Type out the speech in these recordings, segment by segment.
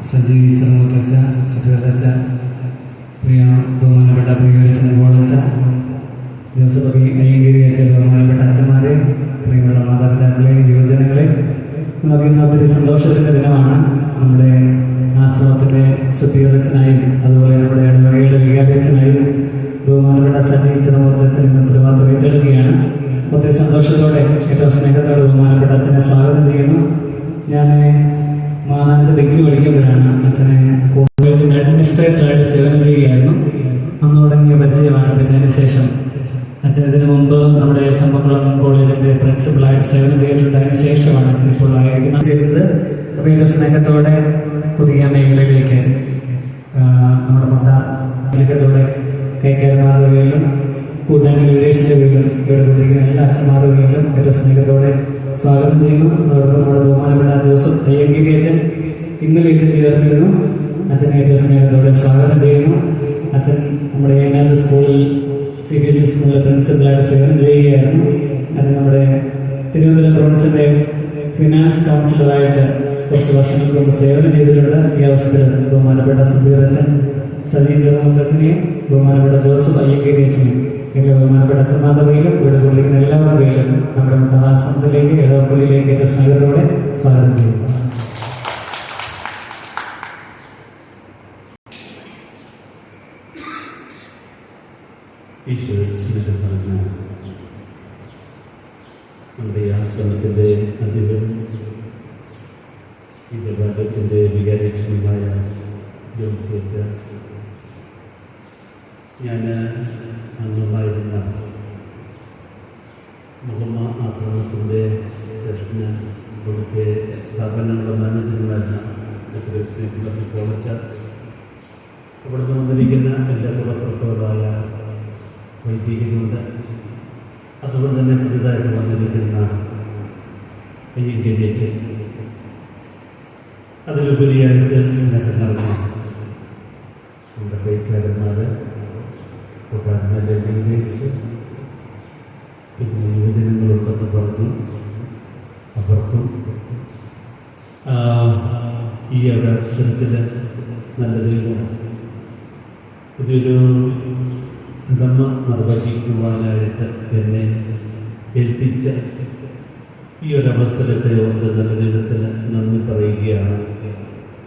സജീവ് ചെറുമുത്തച്ഛ, സുഖീറച്ച, പ്രിയ ബഹുമാനപ്പെട്ട പ്രിയരച്ചൻ പോളച്ച, ജോസഫ് അയ്യങ്കേരി അച്ഛ, ബഹുമാനപ്പെട്ട അച്ഛന്മാരെ, പ്രിയമുള്ള മാതാപിതാക്കളെ, യുവജനങ്ങളെ, നമുക്ക് ഇന്ന് ഒത്തിരി സന്തോഷത്തിൻ്റെ ദിനമാണ്. നമ്മുടെ ആശ്രമത്തിൻ്റെ സുഖീറച്ചനായും അതുപോലെ നമ്മുടെ ഇടവകയുടെ വികാരിയച്ഛനായും ബഹുമാനപ്പെട്ട സജീവ് ചെറുമുത്തച്ഛൻ ഇന്ന് ഉത്തരവാദിത്വം ഏറ്റെടുക്കുകയാണ്. ഒത്തിരി സന്തോഷത്തോടെ ഏറ്റവും സ്നേഹത്തോടെ ബഹുമാനപ്പെട്ട അച്ഛനെ സ്വാഗതം ചെയ്യുന്നു. ഞാൻ മാനാനത്ത് ഡിഗ്രി പഠിക്കുമ്പോഴാണ് അച്ഛനെ കോളേജിൻ്റെ അഡ്മിനിസ്ട്രേറ്ററായിട്ട് സേവനം ചെയ്യുകയായിരുന്നു. അന്ന് തുടങ്ങിയ പരിചയമാണ്. പിന്നെ അതിന് ശേഷം അച്ഛൻ ഇതിനു മുമ്പ് നമ്മുടെ ചമ്പക്കുളം കോളേജിൻ്റെ പ്രിൻസിപ്പളായിട്ട് സേവനം ചെയ്തിട്ടുണ്ട്. അതിന് ശേഷമാണ് അച്ഛൻ ഇപ്പോൾ ചെയ്തത്. അപ്പോൾ ഏറ്റവും സ്നേഹത്തോടെ പുതിയ മേഖലയിലേക്ക് നമ്മുടെ മൊത്ത സ്നേഹത്തോടെ കൈക്കാരന്മാരുടെ പേരിലും കൂട്ടായ്മ ലീഡേഴ്സിൻ്റെ പേരിലും ഇവിടെ കുത്തിരിക്കുന്ന എല്ലാ അച്ഛന്മാരുടെ പേരിലും ഏറ്റവും സ്നേഹത്തോടെ സ്വാഗതം ചെയ്യുന്നു. അതോടൊപ്പം നമ്മുടെ ബഹുമാനപ്പെട്ട ജോസഫ് അയ്യങ്കേരി അച്ഛൻ ഇന്നലെ എത്തിച്ചേർന്നിരുന്നു. അച്ഛനെ ഏറ്റവും സ്നേഹത്തോടെ സ്വാഗതം ചെയ്യുന്നു. അച്ഛൻ നമ്മുടെ ഏനാഥ് സ്കൂളിൽ CBSE സ്കൂളിലെ പ്രിൻസിപ്പളായിട്ട് സേവനം ചെയ്യുകയായിരുന്നു. അച്ഛൻ നമ്മുടെ തിരുവനന്തപുരം പ്രൊവിൻസിൻ്റെ ഫിനാൻസ് കൗൺസിലറായിട്ട് കുറച്ച് വർഷങ്ങൾക്ക് മുമ്പ് സേവനം ചെയ്തിട്ടുണ്ട്. ഈ അവസരത്തിൽ ബഹുമാനപ്പെട്ട സുബീറച്ചൻ, സജീവ് ചെറുമുത്തച്ഛനെയും ബഹുമാനപ്പെട്ട ജോസഫ് അയ്യങ്കേരി അച്ഛനെയും എല്ലാ ബഹുമാനപ്പെട്ട അച്ഛന്മാരുടെ പേരിലും ഇവിടെ കൊണ്ടിരിക്കുന്ന എല്ലാവരുടെ പേരിലും നമ്മുടെ മഹാസനത്തിലേക്ക് ഇടവപ്പള്ളിയിലേക്ക് ഏറ്റവും സ്നേഹത്തോടെ സ്വാഗതം ചെയ്യുന്നു. ഈശോയിൽ സ്നേഹം പറഞ്ഞ നമ്മുടെ ഈ ആശ്രമത്തിൻ്റെ അധിപൻ ഈ ദേവാലയത്തിൻ്റെ വികാരിയച്ഛനുമായ ജോൺസിയച്ച, ഞാൻ അംഗമായിരുന്ന മുഹമ്മ ആശ്രമത്തിൻ്റെ ശ്രേഷ്ഠന് ഇവിടുത്തെ സ്ഥാപനങ്ങളുടെ മാനേജറുമായിരുന്ന ഡോക്ടർ സ്നേഹിതർക്ക് കോളച്ച, അവിടെ നിന്ന് വന്നിരിക്കുന്ന എല്ലാ കുലപ്രഭുക്കളായ വൈദികരുണ്ട്. അതുകൊണ്ട് തന്നെ പുതുതായിട്ട് വന്നിരിക്കുന്ന അയ്യങ്കേരി അച്ഛൻ, അതിലുപരിയായിട്ട് സ്നേഹം നിറഞ്ഞ നമ്മുടെ കൈക്കാരന്മാർ, ലീഡേഴ്സ്, പിന്നെ യുവജനങ്ങളുണ്ടെന്ന് പറഞ്ഞു. അവർക്കും ഈ ഒരു അവസരത്തിൽ നല്ല ദൈവം പുതിയൊരു കടമ നിർവഹിക്കുവാനായിട്ട് എന്നെ ഏൽപ്പിച്ച ഈ ഒരവസരത്തെ ഓർത്ത് നല്ല ദൈവത്തിന് നന്ദി പറയുകയാണ്.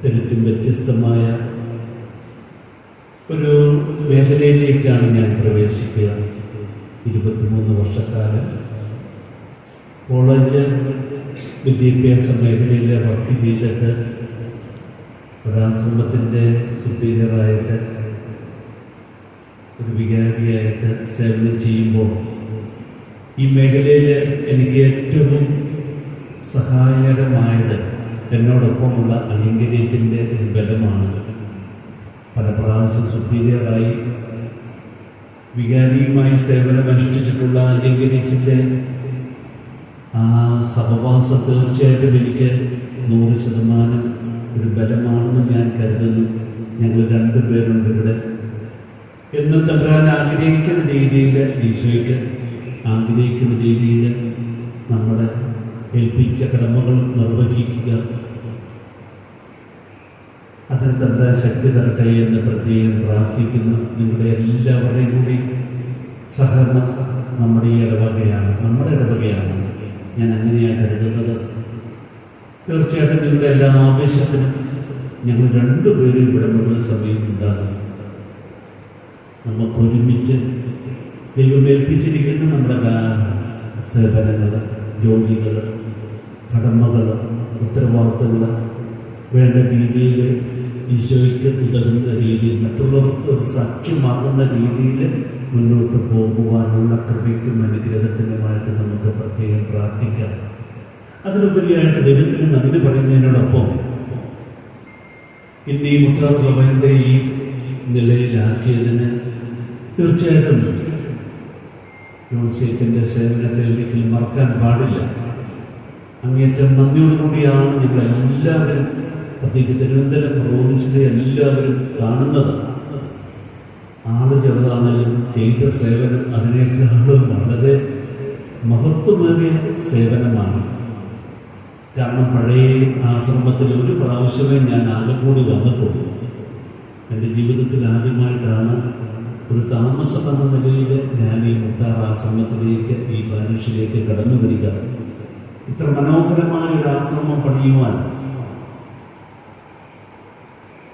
തികച്ചും വ്യത്യസ്തമായ ഒരു മേഖലയിലേക്കാണ് ഞാൻ പ്രവേശിക്കുക. 23 വർഷക്കാലം കോളേജ് വിദ്യാഭ്യാസ മേഖലയിൽ വർക്ക് ചെയ്തിട്ട് ഒരാശ്രമത്തിൻ്റെ സുപ്പീരിയറായിട്ട് ഒരു വികാരിയായിട്ട് സേവനം ചെയ്യുമ്പോൾ ഈ മേഖലയിൽ എനിക്ക് ഏറ്റവും സഹായകരമായത് എന്നോടൊപ്പമുള്ള അയ്യങ്കേരിയച്ഛൻ്റെ ഒരു ബലമാണ്. പല പ്രാവശ്യം സുപ്പീരിയറായി വികാരിയുമായി സേവനമനുഷ്ഠിച്ചിട്ടുള്ള അയ്യങ്കേരിയച്ഛൻ്റെ ആ സഹവാസം തീർച്ചയായിട്ടും എനിക്ക് 100% ഒരു ബലമാണെന്ന് ഞാൻ കരുതുന്നു. ഞങ്ങൾ 2 പേരുണ്ട് ഇവിടെ. എന്നും തമ്പുരാൻ ആഗ്രഹിക്കുന്ന രീതിയിൽ, ഈശോയ്ക്ക് ആഗ്രഹിക്കുന്ന രീതിയിൽ നമ്മുടെ ഏൽപ്പിച്ച കടമകൾ നിർവഹിക്കുക. അതിന് തമ്പുരാൻ ശക്തി തരട്ടെ എന്ന് പ്രത്യേകം പ്രാർത്ഥിക്കുന്നു. നിങ്ങളുടെ എല്ലാവരുടെയും കൂടി സഹകരണം നമ്മുടെ ഈ ഇടവകയാണ്, നമ്മുടെ ഇടവകയാണ്. ഞാൻ അങ്ങനെയാണ് കരുതുന്നത്. തീർച്ചയായിട്ടും നിങ്ങളുടെ എല്ലാ ആവശ്യത്തിനും ഞങ്ങൾ 2 പേരും ഇവിടെ മുഴുവൻ സമയം ഉണ്ടാകും. നമുക്കൊരുമിച്ച് ദൈവം ഏൽപ്പിച്ചിരിക്കുന്ന നമ്മുടെ സേവനങ്ങൾ, ജോലികൾ, കടമകൾ, ഉത്തരവാദിത്തങ്ങൾ വേണ്ട രീതിയിൽ ഈശോയ്ക്ക് ഉതകുന്ന രീതിയിൽ മറ്റുള്ളവർക്ക് ഒരു സാക്ഷ്യമാകുന്ന രീതിയിൽ മുന്നോട്ട് പോകുവാനുള്ള കൃപയ്ക്കും അനുഗ്രഹത്തിനുമായിട്ട് നമുക്ക് പ്രത്യേകം പ്രാർത്ഥിക്കാം. അതിലുപരിയായിട്ട് ദൈവത്തിന് നന്ദി പറയുന്നതിനോടൊപ്പം ഇന്ന് ഈ മുട്ടാർ ഭവനത്തെ ഈ നിലയിലാക്കിയതിന് തീർച്ചയായിട്ടും ജോൺസേച്ചൻ്റെ സേവനത്തെ ഒരിക്കലും മറക്കാൻ പാടില്ല. അങ്ങേറ്റം നന്ദിയോടുകൂടിയാണ് ഞങ്ങളെല്ലാവരും, പ്രത്യേകിച്ച് തിരുവനന്തപുരം പ്രോവിൻസിലെ എല്ലാവരും കാണുന്നത്. ആള് ചെറുതാണെങ്കിലും ചെയ്ത സേവനം അതിനേക്കാളും വളരെ മഹത്വമേറിയ സേവനമാണ്. കാരണം പഴയ ആശ്രമത്തിൽ ഒരു പ്രാവശ്യമേ ഞാൻ ആകെക്കൂടി വന്നിട്ടുള്ളൂ. എൻ്റെ ജീവിതത്തിൽ ആദ്യമായിട്ടാണ് ഒരു താമസം എന്ന നിലയിൽ ഞാൻ ഈ മുട്ടാർ ആശ്രമത്തിലേക്ക്, ഈ പാരിഷിലേക്ക് കടന്നു വരിക. ഇത്ര മനോഹരമായ ഒരു ആശ്രമം പണിയുവാൻ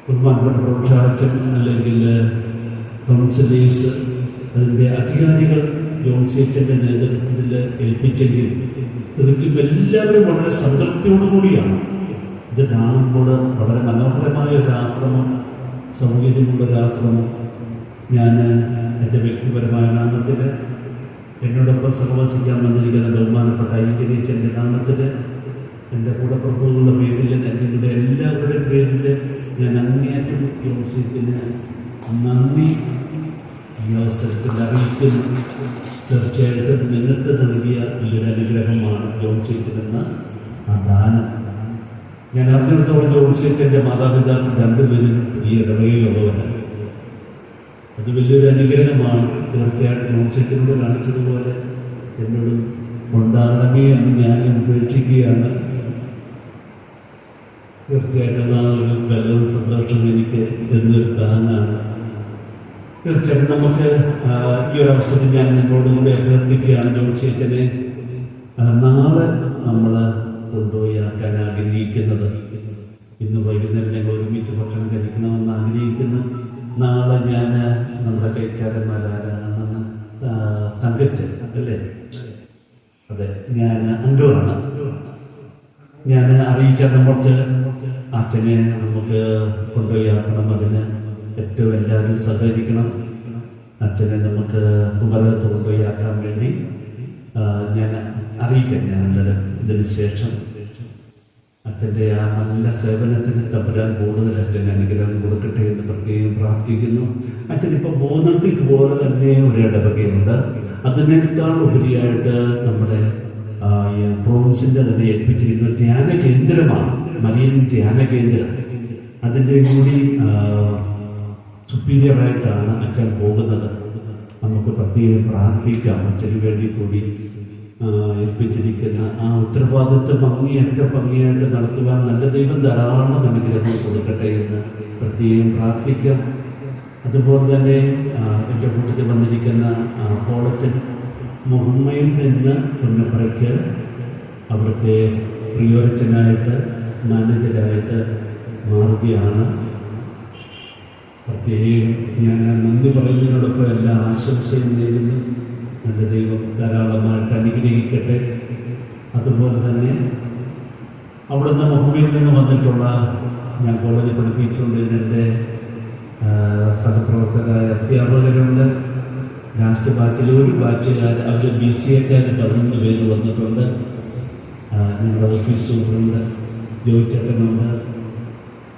ബഹുമാനപ്പെട്ട പ്രൊഫഷാച്ചൻ അല്ലെങ്കിൽ കൗൺസിലേഴ്സ്, അതിൻ്റെ അധികാരികൾ ജോൺസേച്ചൻ്റെ നേതൃത്വത്തിൽ ഏൽപ്പിച്ചെങ്കിൽ തീർച്ചയായും എല്ലാവരും വളരെ സംതൃപ്തിയോടുകൂടിയാണ് ഇത് കാണുമ്പോൾ. വളരെ മനോഹരമായ ഒരു ആശ്രമം, സൗകര്യമുള്ളൊരാശ്രമം. ഞാൻ എൻ്റെ വ്യക്തിപരമായ നാമത്തിൽ, എന്നോടൊപ്പം സഹവസിക്കാൻ വന്നിരിക്കുന്ന ബഹുമാനപ്പെട്ട ഐക്യരീച്ചൻ്റെ നാമത്തിൽ, എൻ്റെ കൂടപ്പുറപ്പുകളുടെ പേരിൽ, നിങ്ങളുടെ എല്ലാവരുടെയും പേരിൽ ഞാൻ അങ്ങേയറ്റം ജോൺസേച്ചന് നന്ദി ഈ അവസരത്തിൽ അറിയിക്കുന്നു. തീർച്ചയായിട്ടും നിങ്ങൾക്ക് നൽകിയ വലിയൊരു അനുഗ്രഹമാണ് ജോൺസേച്ചനെന്ന ആ ദാനം. ഞാൻ അറിഞ്ഞിടത്തോളം ജോൺസേച്ചൻ്റെ മാതാപിതാക്കൾ രണ്ടുപേരും ഈ ഇടവകയിലുള്ളവരാണ്. അത് വലിയൊരു അനുഗ്രഹമാണ്. തീർച്ചയായിട്ടും ജോൺസേച്ചനോട് കാണിച്ചതുപോലെ എന്നോട് ഉണ്ടാകണമേ എന്ന് ഞാൻ ഉപേക്ഷിക്കുകയാണ്. തീർച്ചയായിട്ടും ആ ഒരു ബലവും സന്തോഷം എനിക്ക് എന്നൊരു താങ്ങാണ്. തീർച്ചയായിട്ടും നമുക്ക് ഈ ഒരു അവസരത്തിൽ ഞാൻ നിങ്ങളോടുകൂടി അഭ്യർത്ഥിക്കുകയാണ്, ജോൺസേച്ചനെ നാളെ നമ്മൾ കൊണ്ടുപോയി ആക്കാൻ ആഗ്രഹിക്കുന്നത്. ഇന്ന് വൈകുന്നേരം ഞങ്ങൾ ഒരുമിച്ച് ഭക്ഷണം കഴിക്കണമെന്ന് ആഗ്രഹിക്കുന്നു. നാളെ ഞാൻ നമ്മുടെ കൈക്കാരന്മാരാണെന്ന് തങ്കച്ചൻ അല്ലേ, അതെ, ഞാൻ അഞ്ചുവാണ്. ഞാൻ അറിയിക്കാൻ നമുക്ക് അച്ഛനെ നമുക്ക് കൊണ്ടുപോയി ആക്കണം. അതിന് ഏറ്റവും എല്ലാവരും സഹകരിക്കണം. അച്ഛനെ നമുക്ക് കുമരകത്ത് കൊണ്ടുപോയി ആക്കാൻ വേണ്ടി ഞാൻ അറിയിക്കാം. ഞാൻ അന്നേരം ഇതിന് ശേഷം അച്ഛൻ്റെ ആ നല്ല സേവനത്തിന് തമ്പുരാൻ കൂടുതൽ അച്ഛന് അനുഗ്രഹം കൊടുക്കട്ടെ എന്ന് പ്രത്യേകം പ്രാർത്ഥിക്കുന്നു. അച്ഛൻ ഇപ്പോൾ പോകുന്നിടത്ത് ഇതുപോലെ തന്നെ ഒരു ഇടവകയുണ്ട്. അതിനേക്കാൾ ഉപരിയായിട്ട് നമ്മുടെ പ്രോവിൻസിൻ്റെ തന്നെ ഏൽപ്പിച്ചിരിക്കുന്ന ഒരു ധ്യാന കേന്ദ്രമാണ്, മരിയൻ ധ്യാന കേന്ദ്രം. അതിൻ്റെ കൂടി സുപ്പീരിയറായിട്ടാണ് അച്ഛൻ പോകുന്നത്. നമുക്ക് പ്രത്യേകം പ്രാർത്ഥിക്കാം. അച്ഛന് വേണ്ടി കൂടി ഏൽപ്പിച്ചിരിക്കുന്ന ആ ഉത്തരവാദിത്വം ഭംഗിയായിട്ട് നടത്തുവാൻ നല്ല ദൈവം ധാരാളം അനുഗ്രഹം കൊടുക്കട്ടെ എന്ന് പ്രത്യേകം പ്രാർത്ഥിക്കാം. അതുപോലെ തന്നെ എൻ്റെ കൂട്ടത്തിൽ വന്നിരിക്കുന്ന പോളച്ചൻ മുഹമ്മയിൽ നിന്ന് പുന്നപ്പുറയ്ക്ക് അവിടുത്തെ പ്രിയോരച്ചനായിട്ട് മാനേജരായിട്ട് മാറുകയാണ്. പ്രത്യേകം ഞാൻ നന്ദി പറയുന്നതിനോടൊപ്പം എല്ലാ ആശംസയും നേരുന്നു. നല്ല ദൈവം ധാരാളമായിട്ട് അനുഗ്രഹിക്കട്ടെ. അതുപോലെ തന്നെ അവിടുന്ന് മുഹമ്മയിൽ നിന്ന് വന്നിട്ടുള്ള, ഞാൻ കോളേജിൽ പഠിപ്പിച്ചുകൊണ്ടിരുന്ന എൻ്റെ സഹപ്രവർത്തകരായ അധ്യാപകരുണ്ട്. ലാസ്റ്റ് ബാച്ചിൽ ഒരു ബാച്ചുകാർ, അവർ BCAക്കാർ 11 പേര് വന്നിട്ടുണ്ട്. ഞങ്ങളുടെ ഓഫീസ് സൂപ്പറുണ്ട്, ജോയിച്ചേട്ടനുണ്ട്.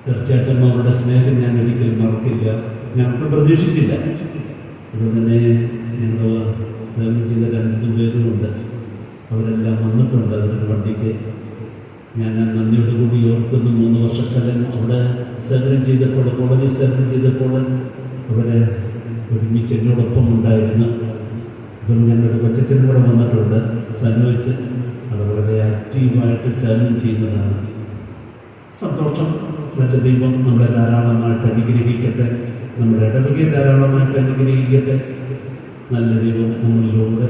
തീർച്ചയായിട്ടും അവരുടെ സ്നേഹം ഞാൻ ഒരിക്കലും മറക്കില്ല. ഞങ്ങൾക്ക് പ്രതീക്ഷിച്ചില്ല. അതുകൊണ്ട് തന്നെ ഞങ്ങൾ ധർമ്മം ചെയ്ത 2 പേരുമുണ്ട്. അവരെല്ലാം വന്നിട്ടുണ്ട് അവരുടെ വണ്ടിക്ക്. ഞാൻ നന്ദിയോടുകൂടി ഓർക്കുന്നു. 3 വർഷക്കാലം അവിടെ സേവനം ചെയ്തപ്പോൾ, കോളേജിൽ സേവനം ചെയ്തപ്പോൾ അവരെ ഒരുമിച്ച് എന്നോടൊപ്പം ഉണ്ടായിരുന്നു. ഇപ്പം ഞങ്ങളുടെ കൊച്ചച്ഛനും കൂടെ വന്നിട്ടുണ്ട്, സനുവച്ച്. അവർ വളരെ ആക്റ്റീവായിട്ട് സേവനം ചെയ്യുന്നതാണ്. സന്തോഷം. നല്ല ദൈവം നമ്മളെ ധാരാളമായിട്ട് അനുഗ്രഹിക്കട്ടെ. നമ്മുടെ ഇടവകയെ ധാരാളമായിട്ട് അനുഗ്രഹിക്കട്ടെ. നല്ല ദൈവം നമ്മളിലൂടെ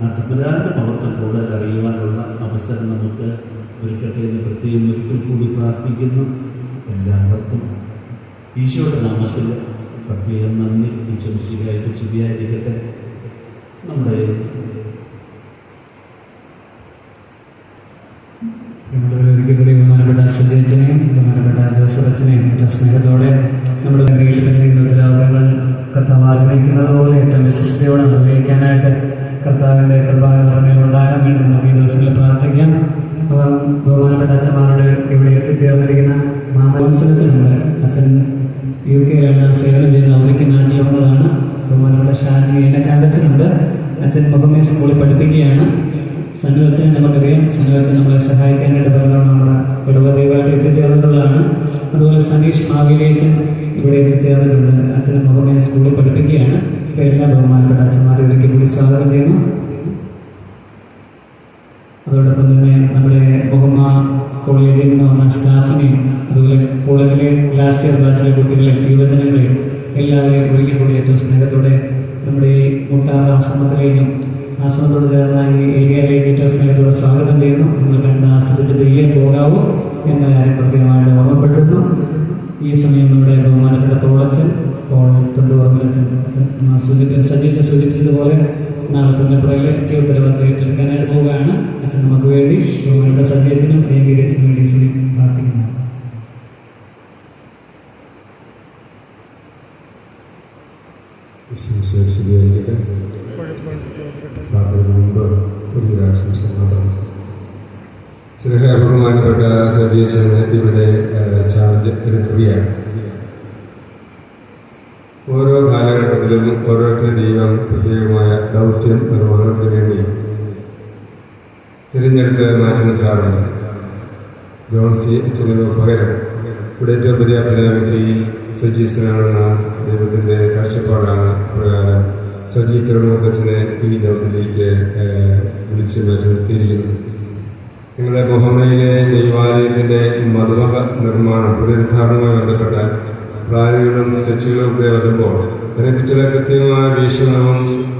ആ തമ്പുരാന്റെ മഹത്വം കൂടുതൽ അറിയുവാനുള്ള അവസരം നമുക്ക് ഒരുക്കട്ടെ എന്ന് പ്രത്യേകം ഒരിക്കൽ കൂടി പ്രാർത്ഥിക്കുന്നു. എല്ലാവർക്കും ഈശോയുടെ നാമത്തിൽ പ്രത്യേകം നന്ദി. ഈശോ മിശിഹായ്ക്ക് സ്തുതിയായിരിക്കട്ടെ. നമ്മുടെ ഒരിക്കൽ കൂടി ബഹുമാനപ്പെട്ട സജീച്ചനെയും ബഹുമാനപ്പെട്ട ജോസഫ് അച്ഛനെയും ഏറ്റവും സ്നേഹത്തോടെ നമ്മുടെ കയ്യിൽ ചെയ്യുന്ന ഉത്തരവാദിത്തങ്ങൾ കർത്താവ് ആഗ്രഹിക്കുന്നത് പോലെ ഏറ്റവും വിശിഷ്ടയോടെ നിർവഹിക്കാനായിട്ട് കർത്താവിൻ്റെ കൃപാകരണങ്ങൾ ഉണ്ടാകാൻ വേണ്ടി നമുക്ക് ഈ ദിവസങ്ങളിൽ പ്രാർത്ഥിക്കാം. അവർ ബഹുമാനപ്പെട്ട അച്ഛന്മാരുടെ ഇവിടെ എത്തിച്ചേർന്നിരിക്കുന്ന മാമോത്സവത്തിനുണ്ട്. അച്ഛൻ UK-യിലാണ് സേവനം ചെയ്യുന്ന അവധിക്ക് നാട്ടിൽ വന്നതാണ്. ബഹുമാനപ്പെട്ട ഷാജി ഏനക്കാണ്ടച്ചനുണ്ട്. അച്ഛൻ മുഹമ്മദ് സ്കൂളിൽ പഠിപ്പിക്കുകയാണ്. സനുവച്ചനെ നമുക്കറിയാം. സനുവച്ചൻ നമ്മളെ സഹായിക്കാനായിട്ട് പറഞ്ഞാണ് നമ്മുടെ ഇടവദേവായിട്ട് എത്തിച്ചേർന്നിട്ടുള്ളതാണ്. അതുപോലെ സനീഷ് മാവിലേച്ചൻ ഇവിടെ എത്തിച്ചേർന്നിട്ടുണ്ട്. അച്ഛൻ മുഹമ്മദ് സ്കൂളിൽ പഠിപ്പിക്കുകയാണ്. ഇപ്പോൾ എല്ലാ ബഹുമാനപ്പെട്ട അച്ഛന്മാരെ ഒരിക്കൽ കൂടി സ്വാഗതം ചെയ്യുന്നു. അതോടൊപ്പം തന്നെ നമ്മുടെ മുഹമ്മ കോളേജിൽ നിന്ന് വന്ന സ്റ്റാഫിനെയും അതുപോലെ കോളേജിലെ ലാസ്റ്റ് ഇയർ ബാച്ചിലെ കുട്ടികളെയും യുവജനങ്ങളെയും എല്ലാവരെയും ഒരിക്കൽ കൂടി ഏറ്റവും സ്നേഹത്തോടെ നമ്മുടെ ഈ മുട്ടാറ് ആശ്രമത്തോട് ചേർന്ന ഈ ഏരിയയിലേക്ക് ഏറ്റവും സ്നേഹത്തോടെ സ്വാഗതം ചെയ്യുന്നു. നിങ്ങൾ കണ്ട് ആസ്വദിച്ചിട്ട് ഇല്ലേ പോകാവൂ എന്ന കാര്യം പ്രത്യേകമായിട്ട് ഓർമ്മപ്പെടുത്തുന്നു. ഈ സമയം നമ്മുടെ ബഹുമാനപ്പെട്ട പോളച്ചൻ തൊണ്ടുപറമ്പിലച്ഛൻ സൂചിപ്പിച്ചതുപോലെ നാളെ പുന്നപ്പുറയിലേക്ക് ഉത്തരവാദിത്തം ഏറ്റെടുക്കാനായിട്ട് പോവുകയാണ്. അച്ഛൻ നമുക്ക് വേണ്ടി ബഹുമാനപ്പെട്ട സജീവച്ചനും അയ്യങ്കരിയച്ഛനും വേണ്ടി പ്രാർത്ഥിക്കുന്നു. ബഹുമാനപ്പെട്ട സജീവച്ചന് ഇവിടെ ചാർജ് എടുക്കുകയാണ്. ഓരോ കാലഘട്ടത്തിലും ഓരോരുത്തരുടെ ദൈവം പ്രത്യേകമായ ദൗത്യം നിർവഹണത്തിന് വേണ്ടി തിരഞ്ഞെടുത്ത് മാറ്റി നിർത്താറുണ്ട്. ജോൺസി അച്ഛന് പകരം ഇവിടെ ഏറ്റവും പര്യാപ്തനായ വ്യക്തി സജീവനാണെന്ന ദൈവത്തിൻ്റെ കാഴ്ചപ്പാടാണ് പ്രകാരം സജീവ് തിരുവനന്തപുരത്തിനെ ഈ ദൗത്യത്തിലേക്ക് വിളിച്ച് മാറ്റി നിർത്തിയിരിക്കുന്നു. നിങ്ങളുടെ മുഹമ്മയിലെ ദൈവാലയത്തിൻ്റെ മധുവക നിർമ്മാണം പുനരുദ്ധാരണവുമായി ബന്ധപ്പെട്ട പ്ലാനുകളും സ്കെച്ചുകളും ഒക്കെ വരുമ്പോൾ അതിനെ ചില കൃത്യമായ വീക്ഷണവും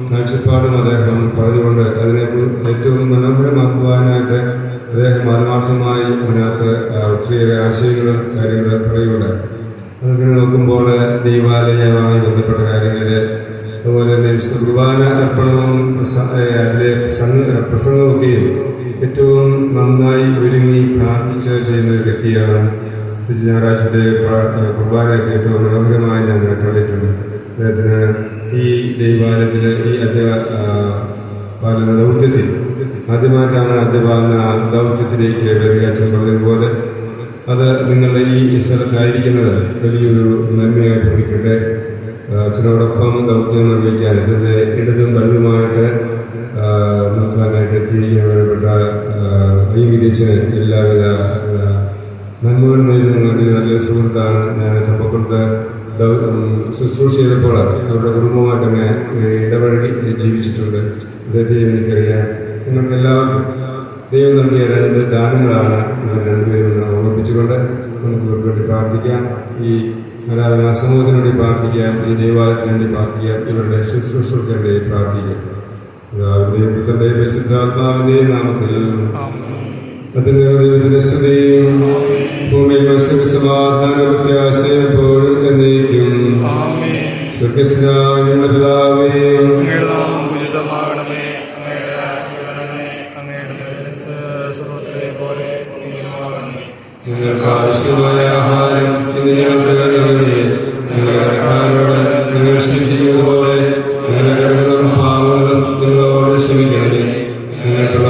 കാഴ്ചപ്പാടും അദ്ദേഹം പറഞ്ഞുകൊണ്ട് അതിനെ ഏറ്റവും മനോഹരമാക്കുവാനായിട്ട് അദ്ദേഹം ആത്മാർത്ഥമായി അതിനകത്ത് ഒത്തിരിയേറെ ആശയങ്ങളും കാര്യങ്ങളും പറയുകയുണ്ടായി. അതൊക്കെ നോക്കുമ്പോൾ ദൈവാലയവുമായി ബന്ധപ്പെട്ട കാര്യങ്ങൾ, അതുപോലെ തന്നെ വിശുദ്ധ കുർബാന അർപ്പണവും അതിലെ പ്രസംഗമൊക്കെയും ഏറ്റവും നന്നായി ഒരുങ്ങി പ്രാർത്ഥിച്ച് ചെയ്യുന്ന ഒരു വ്യക്തിയാണ്. ഞായറാഴ്ചത്തെ കുർബാനയൊക്കെ ഏറ്റവും മനോഹരമായി ഞാൻ കണ്ടിട്ടുണ്ട്. അദ്ദേഹത്തിന് ഈ ദൈവാലയത്തിൽ ഈ പാലന ദൗത്യത്തിൽ ആദ്യമായിട്ടാണ് അധ്യപാലന ദൗത്യത്തിലേക്ക് വരിക. അച്ഛൻ പറഞ്ഞതുപോലെ അത് നിങ്ങളുടെ ഈ സ്ഥലത്തായിരിക്കുന്നത് വലിയൊരു നന്മയായി ഭവിക്കട്ടെ. അച്ഛനോടൊപ്പം ദൗത്യം നിർവഹിക്കാൻ ഇതിൻ്റെ ഇടതും വലുതുമായിട്ട് നോക്കാനായിട്ട് എത്തിയിരിക്കപ്പെട്ട അയ്യങ്കരിയച്ഛന് എല്ലാവിധ നന്മകൾ നേരിടുന്ന നല്ലൊരു സുഹൃത്താണ്. ഞാൻ ചമ്പക്കുളത്ത് ശുശ്രൂഷ ചെയ്തപ്പോൾ അവരുടെ കുടുംബമായിട്ട് തന്നെ ഇടപഴകി ജീവിച്ചിട്ടുണ്ട്. ഇദ്ദേഹത്തെ എനിക്കറിയാം. നിങ്ങൾക്ക് എല്ലാവർക്കും ദൈവം നൽകിയ 2 ദാനങ്ങളാണ് നിങ്ങൾ രണ്ടുപേരും ഓർമ്മിപ്പിച്ചുകൊണ്ട് നമുക്ക് ഇവർക്ക് വേണ്ടി പ്രാർത്ഥിക്കാം. ഈ ആരാധനാ സമൂഹത്തിന് വേണ്ടി പ്രാർത്ഥിക്കാം. ഈ ദൈവാലയത്തിന് വേണ്ടി പ്രാർത്ഥിക്കാം. ഇവരുടെ ശുശ്രൂഷകൾക്ക് വേണ്ടി പ്രാർത്ഥിക്കാം. പുത്രന്റെ പരിശുദ്ധാത്മാവിന്റെ നാമത്തിൽ ദൈവത്തിന്റെ സ്തുതിയും ഭൂമിയിൽ മനുഷ്യർക്ക് സമാധാന പ്രത്യാശയും എപ്പോഴും എന്നേക്കും. സ്വർഗ്ഗസ്ഥനായ ഞങ്ങളുടെ പിതാവേ, ഞങ്ങൾക്ക് ആവശ്യമായ ആഹാരം ഇന്ന് ഞങ്ങൾക്ക് തരണമേ. ഞങ്ങളുടെ കടക്കാരോട് നിങ്ങൾ ക്ഷമിച്ചിരിക്കുന്നത് പോലെ ഞങ്ങളുടെ കടങ്ങളും പാപങ്ങളും നിങ്ങളോട് ക്ഷമിക്കണമേ. ഞങ്ങൾക്കുള്ള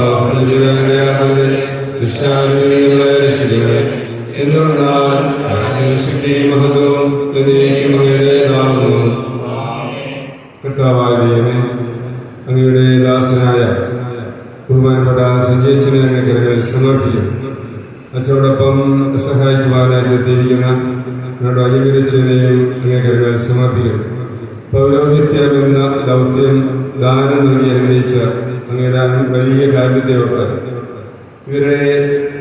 ദുഷ്ടാരൂപികളെ രക്ഷിക്കണമേ. എന്തുകൊണ്ടാൽ ശക്തിയും മഹത്വവും അങ്ങയുടേതാകുന്നു. കർത്താവായ ദൈവമേ, അങ്ങയുടെ ദാസനായ ബഹുമാനപ്പെട്ട സജീവച്ചനെ അങ്ങ് കരങ്ങളിൽ സമർപ്പിക്കുന്നു. അച്ഛനോടൊപ്പം സഹായിക്കുവാനായി എത്തിയിരിക്കുന്ന ഞങ്ങളുടെ അയ്യങ്കരിയച്ഛനെയും അങ്ങേ കരങ്ങളിൽ സമർപ്പിക്കുന്നു. പൗരോഹിത്യം എന്ന ദൗത്യം ദാനം നൽകി അനുഗ്രഹിച്ച അങ്ങയുടെ വലിയ കാര്യത്തെ ഓർത്ത് ഇവരുടെ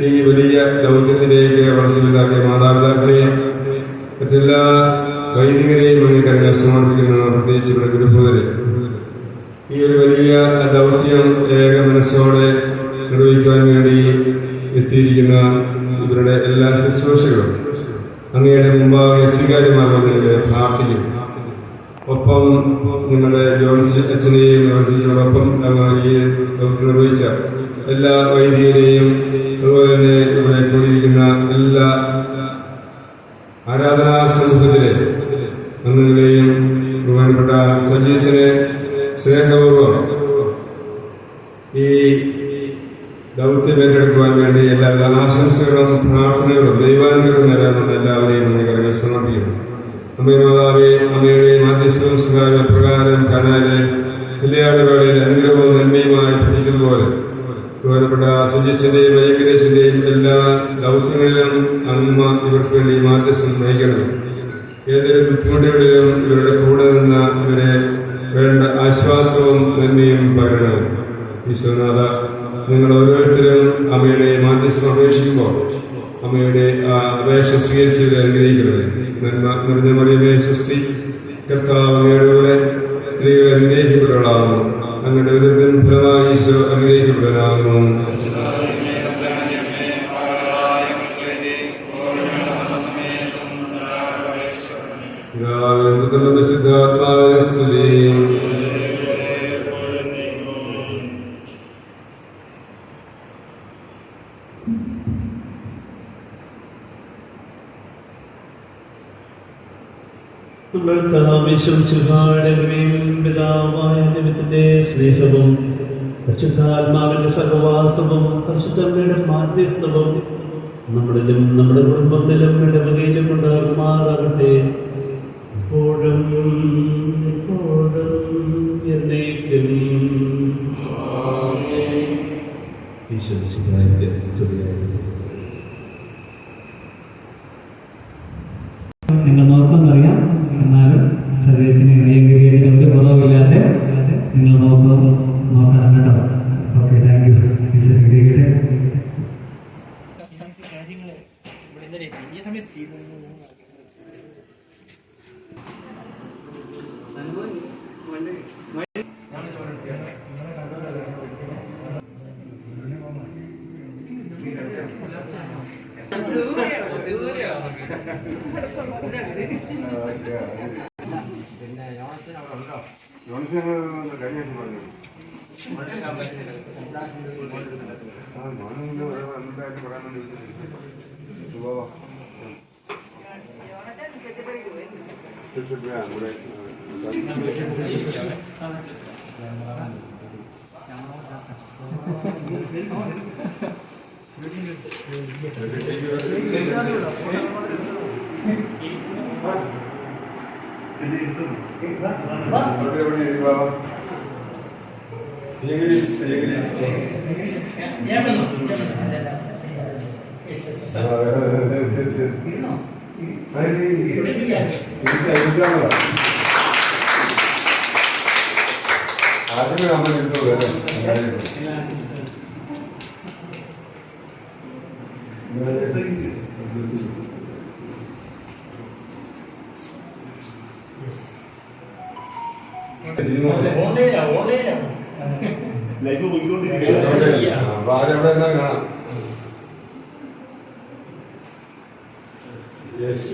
ഈ വലിയ ദൗത്യത്തിലേക്ക് വളർത്തിയുണ്ടാക്കിയ മാതാപിതാക്കളെയും മറ്റെല്ലാ വൈദികരെയും അങ്ങേ കരങ്ങളിൽ സമർപ്പിക്കുന്ന പ്രത്യേകിച്ച് ഇവിടെ ഗുരുഭൂതരെ ഈ ഒരു വലിയ ദൗത്യം ഏക മനസ്സോടെ നിർവഹിക്കുവാൻ വേണ്ടി എത്തിയിരിക്കുന്ന ഇവരുടെ എല്ലാ ശുശ്രൂഷകളും അങ്ങയുടെ മുമ്പാകെ സ്വീകാര്യമാകുന്നതിന് പ്രാർത്ഥിക്കും. ഒപ്പം നിങ്ങളുടെ ജോൺസി അച്ഛനെയും ജോൺസിയോടൊപ്പം ദൗത്യം നിർവഹിച്ച എല്ലാ വൈദികരെയും അതുപോലെ തന്നെ ഇവിടെ കൂടിയിരിക്കുന്ന എല്ലാ ആരാധനാ സമൂഹത്തിലെ അംഗങ്ങളെയും ബഹുമാനപ്പെട്ട സജീച്ചനെ സ്നേഹപൂർവ്വം ഈ ദൗത്യം ഏറ്റെടുക്കുവാൻ വേണ്ടി എല്ലാവിധ ആശംസകളും പ്രാർത്ഥനകളും ദൈവാനുഗ്രഹം നേടാമെന്ന് എല്ലാവരെയും കരങ്ങൾ സമർപ്പിക്കുന്നു. അമ്മേ മാതാവേ, അമ്മയുടെ മാധ്യസ്ഥവും സഹായ പ്രകാരം കനാലെ കല്യാണവേളയിൽ അനുഗ്രഹവും നന്മയുമായി ഭരിച്ചതുപോലെ ബഹുമാനപ്പെട്ട സജീച്ചന്റെയും ഏകദേശന്റെയും എല്ലാ ദൗത്യങ്ങളിലും അമ്മ ഇവർക്ക് വേണ്ടി മാധ്യസ്ഥം നയിക്കണം. ഏതൊരു ബുദ്ധിമുട്ടുകളിലും ഇവരുടെ കൂടെ നിന്ന് ഇവരെ വേണ്ട ആശ്വാസവും നന്മയും പകരണം. ഈശോനാഥ, നിങ്ങൾ ഓരോരുത്തരും അമ്മയുടെ മാധ്യസ്ഥം അപേക്ഷിക്കുമ്പോൾ അമ്മയുടെ ആ അപേക്ഷ സ്വീകരിച്ചവരെ അനുഗ്രഹിക്കണമേ. നന്മ നിറഞ്ഞ മറിയമേ സ്വസ്തി, കർത്താവ് അങ്ങയുടെ കൂടെ സ്ത്രീകൾ അനുഗ്രഹിക്കപ്പെട്ടവളാകുന്നു. അങ്ങയുടെ ഉദരത്തിൻ ഫലമായി ഈശോ അനുഗ്രഹിക്കപ്പെടാനാകുന്നു. വിശുദ്ധാത്മാവിനെ സ്തുതി. പിതാവായ ദൈവത്തിന്റെ സ്നേഹവും പരിശുദ്ധാത്മാവിന്റെ സഹവാസവും പരിശുദ്ധമ്മയുടെ മാധ്യസ്ഥവും നമ്മളിലും നമ്മുടെ കുടുംബങ്ങളിലും ഇടവകയിലും ഉണ്ടാകുമാറാകട്ടെ, എപ്പോഴും എന്നേക്കും. നിങ്ങൾ നോക്കുമെന്നറിയാം, എന്നാലും ശരീരത്തിന് അയ്യങ്കരിയത്തിന് ഒരു കുറവില്ലാതെ നിങ്ങൾ നോക്കണം കേട്ടോ. Okay, thank you. ഈശ്വരൻ ആദ്യമേ നമ്മൾ എടുത്തോളൂ. ആരെവിടെ എന്നാ കാണാം. യെസ്,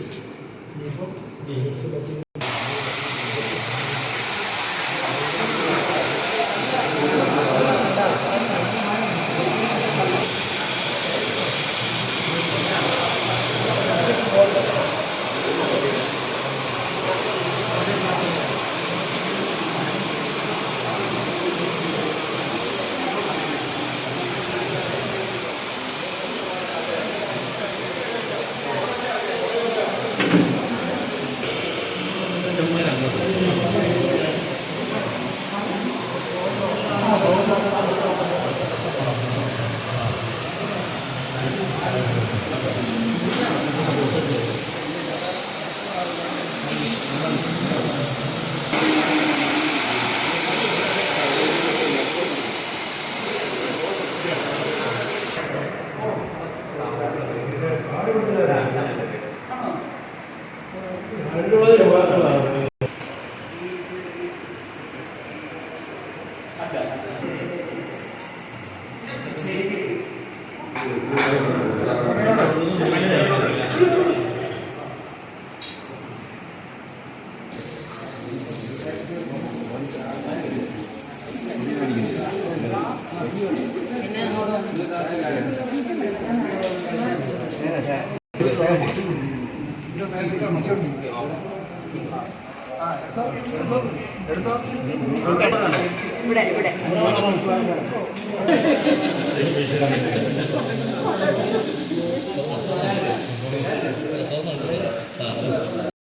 ഇവിടെ